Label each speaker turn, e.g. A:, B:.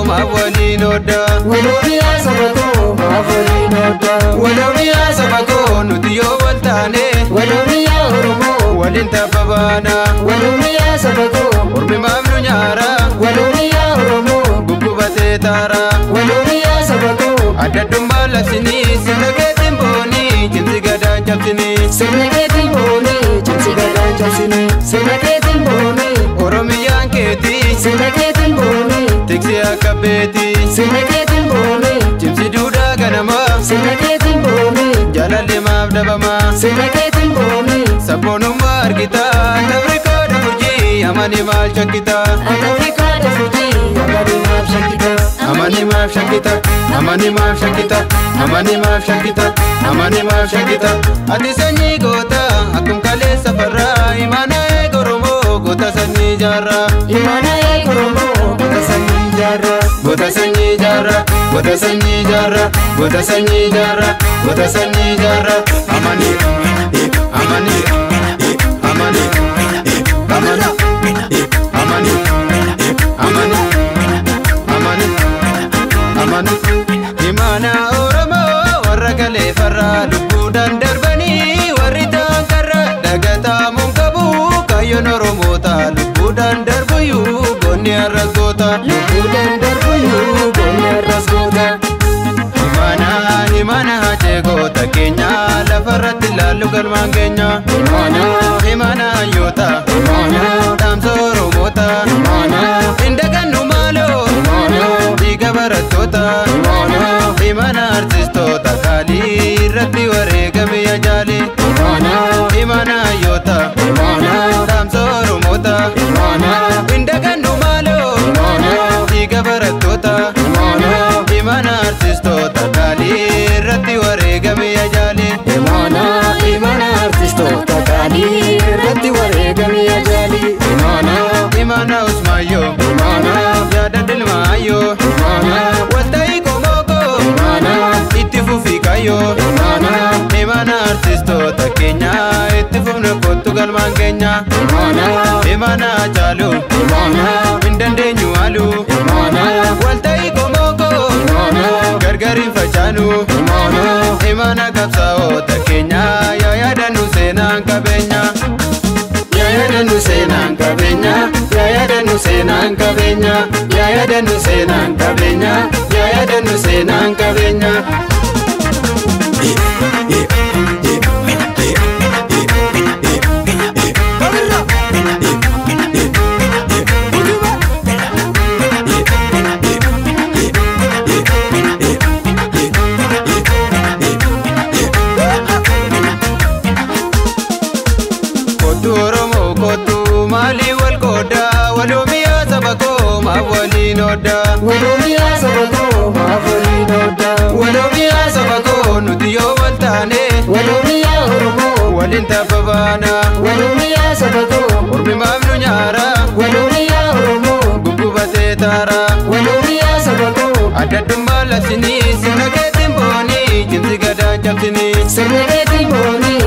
A: mawali noda
B: Walumiya sabako mawali noda
A: Walumiya sabako nutiyo waltane
B: Walumiya oromo
A: walinta babana
B: Walumiya sabako
A: urmi mamnu nyara
B: Walumiya oromo
A: gugubate tara
B: Walumiya sabako
A: adadumma lasini sinageti mboni jinsi gadan chapsini
B: Sinageti mboni jinsi gadan chapsini Sinageti mboni
A: oromiyan keti
B: Sinageti mboni
A: tiksi akabeti
B: Sinageti mboni
A: jinsi duda ganama
B: Sinageti mboni
A: jalalle mabdabama
B: Sinageti mboni
A: sabonumma argita tabrika dafuji amani mal chakita
B: Afrika da Fuji amani maaf shakita
A: amani maaf shakita amani maaf shakita amani maaf shakita amani maaf shakita ati sanyi gota akum kale safarra imana e goromo gota sanyi jarra
B: Imana e koromo Gota sanyi jarra
A: gota sanyi jarra gota sanyi jarra gota sanyi jarra gota sanyi jarra amani amani amani amani amani amani amani amani imana oromo warra kale farra lubbuudhaan darbanii warri taankarra dagataa munkabu kaayyoon oromota lubbuudhaan darbuyyuu goonni arras goota
B: Lubbuudhaan darbuyyuu goonni arras goota
A: imana hajee goota keenya lafarratti laallu galmaan keenya imana hayyoota dhaamsa oromota indagannu maaloo dhiiga barattoota imana artistoota qaalii irratti wareegame ajaali imana hayyoota dhaamsa oromota indagannu maaloo dhiiga barattoota imana artistoota qaalii irratti wareegame ajaali
B: Imana artistoota qaalii irratti wareegame ajaali
A: imana usmaayyo yaada dilmaayyo walta'ii komoko itti fufi kayyo imana artistoota keenya itti fufne kottu galmaan keenya imana caalu hin dandeenyu haalu walta'ii komoko gargariin facaanu imana qabsaa'oota keenya yaa yaadannu seenaan qabeenya yaa yaadannu seenaan qabeenya yaa yaadannu seenaan qabeenya yaa yaadannu seenaan qabeenya yaa yaadannu seenaan qabeenya Kotu Oromo kotu mali wal koda walumiya sabako mawali noda
B: Walumiya sabako mawali noda
A: walumiya sabako nutiyo waltane
B: Walumiya oromo
A: walinta babana
B: Walumiya sabako
A: urmi mamnu nyara
B: Walumiya oromo
A: gugubate tara
B: Walumiya sabako
A: adadumma lasini sinageti mboni jinsi gadan chapsini
B: Sinageti mboni